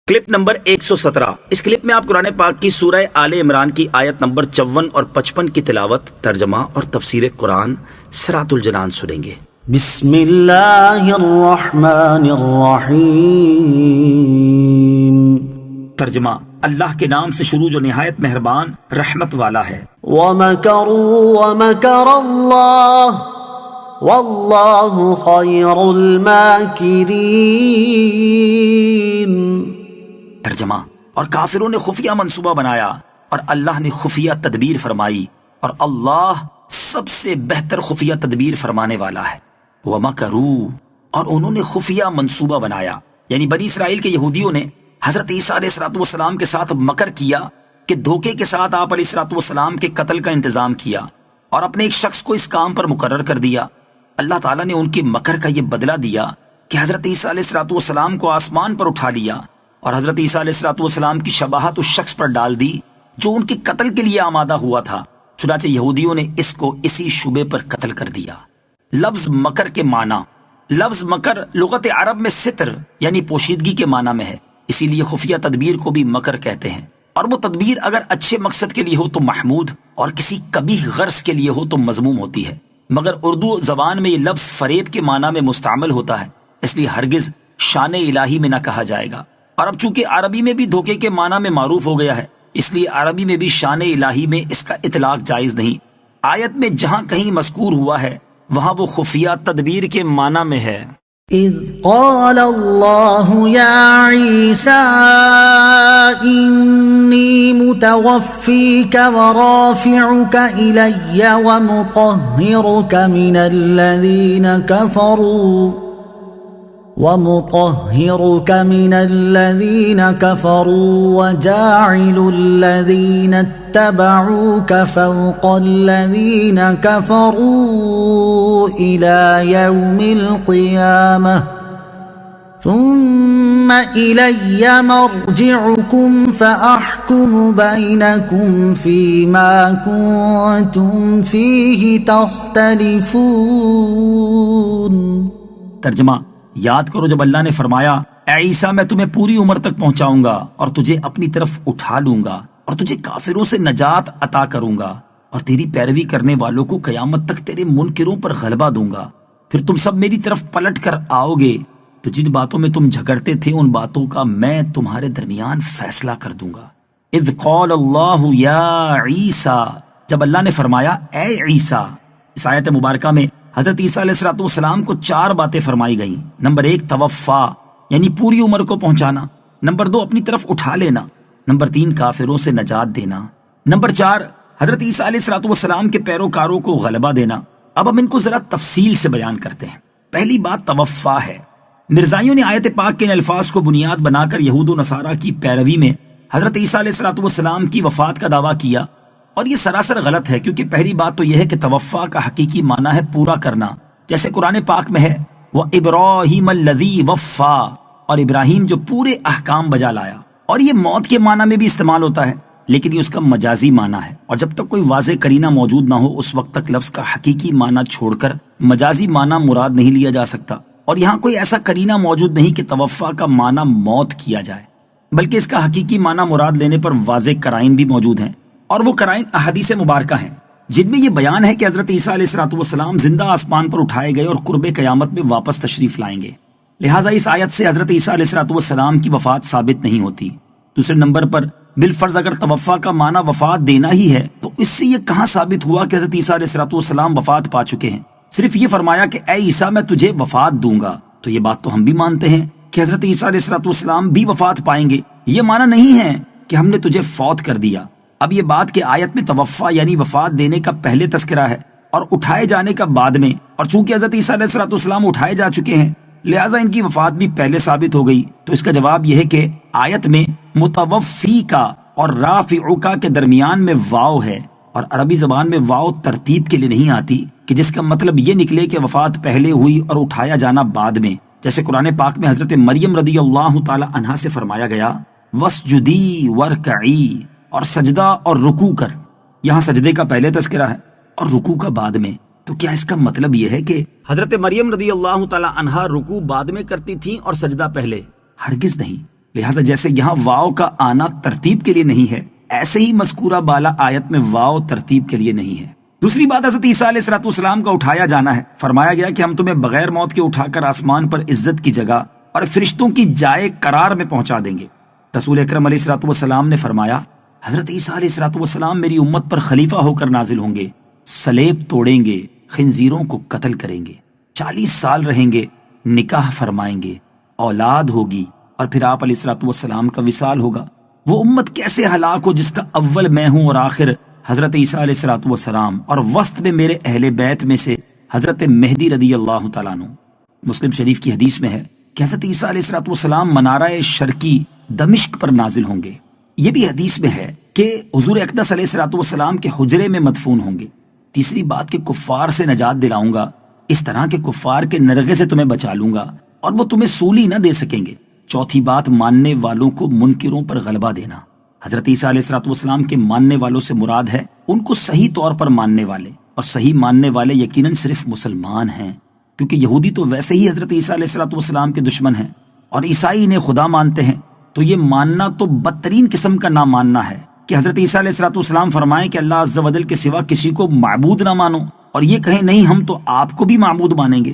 Clip number 117۔ اس clip میں آپ قرآن پاک کی سورہ آل عمران کی آیت نمبر 54 اور 55 کی تلاوت، ترجمہ اور تفسیر قرآن صراط الجنان سنیں گے۔ بسم اللہ الرحمن الرحیم۔ ترجمہ، اللہ کے نام سے شروع جو نہایت مہربان رحمت والا ہے۔ وَمَكَرُوا وَمَكَرَ اللَّهُ وَاللَّهُ خَيْرُ الْمَاكِرِينَ۔ ترجمہ، اور کافروں نے خفیہ منصوبہ بنایا اور اللہ نے خفیہ تدبیر فرمائی، اور اللہ سب سے بہتر خفیہ تدبیر فرمانے والا ہے۔ وَمَكَرُوا، اور انہوں نے خفیہ منصوبہ بنایا، یعنی بنی اسرائیل کے یہودیوں نے حضرت عیسیٰ علیہ السلام کے ساتھ مکر کیا کہ دھوکے کے ساتھ آپ علیہ السلام کے قتل کا انتظام کیا اور اپنے ایک شخص کو اس کام پر مقرر کر دیا۔ اللہ تعالیٰ نے ان کے مکر کا یہ بدلہ دیا کہ حضرت عیسیٰ علیہ السلام کو آسمان پر اٹھا لیا اور حضرت عیسیٰ علیہ السلام کی شباہت اس شخص پر ڈال دی جو ان کے قتل کے لیے آمادہ ہوا تھا۔ چنانچہ یہودیوں نے اس کو اسی شبے پر قتل کر دیا۔ لفظ مکر کے معنی، لفظ مکر لغت عرب میں ستر یعنی پوشیدگی کے معنی میں ہے، اسی لیے خفیہ تدبیر کو بھی مکر کہتے ہیں، اور وہ تدبیر اگر اچھے مقصد کے لیے ہو تو محمود اور کسی قبیح غرض کے لیے ہو تو مذموم ہوتی ہے۔ مگر اردو زبان میں یہ لفظ فریب کے معنی میں مستعمل ہوتا ہے، اس لیے ہرگز شان الہی میں نہ کہا جائے گا، اور اب چونکہ عربی میں بھی دھوکے کے معنی میں معروف ہو گیا ہے، اس لیے عربی میں بھی شان الہی میں اس کا اطلاق جائز نہیں۔ آیت میں جہاں کہیں مذکور ہوا ہے وہاں وہ خفیہ تدبیر کے معنی میں ہے۔ اذ قال اللہ یا عیسیٰ انی متوفیک ورافعک الی ومطہرک من الذین کفروا وجاعل الذین اتبعوک فوق الذین کفروا الی یوم القیامہ ثم الی مرجعکم فاحکم بینکم فیما کنتم فیہ تختلفون۔ ترجمہ، یاد کرو جب اللہ نے فرمایا اے عیسیٰ میں تمہیں پوری عمر تک پہنچاؤں گا اور تجھے اپنی طرف اٹھا لوں گا اور تجھے کافروں سے نجات عطا کروں گا اور تیری پیروی کرنے والوں کو قیامت تک تیرے منکروں پر غلبہ دوں گا، پھر تم سب میری طرف پلٹ کر آؤ گے تو جن باتوں میں تم جھگڑتے تھے ان باتوں کا میں تمہارے درمیان فیصلہ کر دوں گا۔ اذ قال اللہ یا عیسیٰ، جب اللہ نے فرمایا اے عیسیٰ۔ اس آیت مبارکہ میں حضرت عیسیٰ علیہ السلام کو 4 باتیں فرمائی گئیں۔ نمبر 1 توفا یعنی پوری عمر کو پہنچانا، نمبر 2 اپنی طرف اٹھا لینا، نمبر 3 کافروں سے نجات دینا، نمبر 4 حضرت عیسیٰ علیہ السلام کے پیروکاروں کو غلبہ دینا۔ اب ہم ان کو ذرا تفصیل سے بیان کرتے ہیں۔ پہلی بات توفا ہے۔ مرزائیوں نے آیت پاک کے ان الفاظ کو بنیاد بنا کر یہود و نصارہ کی پیروی میں حضرت عیسیٰ علیہ السلام کی وفات کا دعویٰ کیا، اور یہ سراسر غلط ہے، کیونکہ پہلی بات تو یہ ہے کہ توفا کا حقیقی معنی ہے پورا کرنا، جیسے قرآن پاک میں ہے وَإِبْرَاهِيمَ الَّذِي وَفَّى، اور ابراہیم جو پورے احکام بجا لایا، اور یہ موت کے معنی میں بھی استعمال ہوتا ہے، لیکن یہ اس کا مجازی معنی ہے، اور جب تک کوئی واضح قرینہ موجود نہ ہو اس وقت تک لفظ کا حقیقی معنی چھوڑ کر مجازی معنی مراد نہیں لیا جا سکتا، اور یہاں کوئی ایسا قرینہ موجود نہیں کہ توفا کا معنی موت کیا جائے، بلکہ اس کا حقیقی معنی مراد لینے پر واضح قرائن بھی موجود ہیں، اور وہ قرائن احادیث مبارکہ ہیں جن میں یہ بیان ہے کہ حضرت عیسیٰ علیہ السلام زندہ آسمان پر اٹھائے گئے اور قرب قیامت میں واپس تشریف لائیں گے، لہٰذا اس آیت سے حضرت عیسیٰ علیہ السلام کی وفات ثابت نہیں ہوتی۔ دوسرے نمبر پر بالفرض اگر توفا کا معنی وفات دینا ہی ہے تو اس سے یہ کہاں ثابت ہوا کہ حضرت عیسیٰ علیہ السلام وفات پا چکے ہیں؟ صرف یہ فرمایا کہ اے عیسیٰ میں تجھے وفات دوں گا، تو یہ بات تو ہم بھی مانتے ہیں کہ حضرت عیسیٰ علیہ السلام بھی وفات پائیں گے، یہ معنی نہیں ہے کہ ہم نے تجھے فوت کر دیا۔ اب یہ بات کہ آیت میں توفا یعنی وفات دینے کا پہلے تذکرہ ہے اور اٹھائے جانے کا بعد میں، اور چونکہ حضرت عیسیٰ علیہ السلام اٹھائے جا چکے ہیں لہٰذا ان کی وفات بھی پہلے ثابت ہو گئی، تو اس کا جواب یہ ہے کہ آیت میں متوفی کا اور رافعو کا کے درمیان میں واو ہے، اور عربی زبان میں واو ترتیب کے لیے نہیں آتی کہ جس کا مطلب یہ نکلے کہ وفات پہلے ہوئی اور اٹھایا جانا بعد میں، جیسے قرآن پاک میں حضرت مریم رضی اللہ تعالی عنہا سے فرمایا گیا وَاسْجُدِي وَارْكَعِي، اور سجدہ اور رکوع کر، یہاں سجدے کا پہلے تذکرہ ہے اور رکوع کا بعد میں، تو کیا اس کا مطلب یہ ہے کہ حضرت مریم رضی اللہ تعالی عنہا رکوع بعد میں کرتی تھیں اور سجدہ پہلے؟ ہرگز نہیں، لہٰذا جیسے یہاں واو کا آنا ترتیب کے لیے نہیں ہے، ایسے ہی مذکورہ بالا آیت میں واو ترتیب کے لیے نہیں ہے۔ دوسری بات حضرت عیسیٰ علیہ السلام کا اٹھایا جانا ہے۔ فرمایا گیا کہ ہم تمہیں بغیر موت کے اٹھا کر آسمان پر عزت کی جگہ اور فرشتوں کی جائے قرار میں پہنچا دیں گے۔ رسول اکرم علیہ السلام نے فرمایا حضرت عیسیٰ علیہ السلام میری امت پر خلیفہ ہو کر نازل ہوں گے، سلیب توڑیں گے، خنزیروں کو قتل کریں گے، 40 سال رہیں گے، نکاح فرمائیں گے، اولاد ہوگی، اور پھر آپ علیہ السلام کا وصال ہوگا۔ وہ امت کیسے ہلاک ہو جس کا اول میں ہوں اور آخر حضرت عیسیٰ علیہ السلام، اور وسط میں میرے اہل بیت میں سے حضرت مہدی رضی اللہ تعالیٰ عنہ۔ مسلم شریف کی حدیث میں ہے کہ حضرت عیسیٰ علیہ السلام منارہ شرقی دمشق پر نازل ہوں گے۔ یہ بھی حدیث میں ہے کہ حضور اقدس علیہ السلام کے حجرے میں مدفون ہوں گے۔ تیسری بات کہ کفار سے نجات دلاؤں گا، اس طرح کے کفار کے نرغے سے تمہیں بچا لوں گا اور وہ تمہیں سولی نہ دے سکیں گے۔ چوتھی بات ماننے والوں کو منکروں پر غلبہ دینا۔ حضرت عیسیٰ علیہ السلام کے ماننے والوں سے مراد ہے ان کو صحیح طور پر ماننے والے، اور صحیح ماننے والے یقیناً صرف مسلمان ہیں، کیونکہ یہودی تو ویسے ہی حضرت عیسیٰ علیہ السلام کے دشمن ہیں، اور عیسائی انہیں خدا مانتے ہیں۔ تو یہ ماننا تو بدترین قسم کا نہ ماننا ہے کہ حضرت عیسیٰ علیہ السلام فرمائیں کہ اللہ عز و جل کے سوا کسی کو معبود نہ مانو، اور یہ کہیں نہیں ہم تو آپ کو بھی معبود مانیں گے۔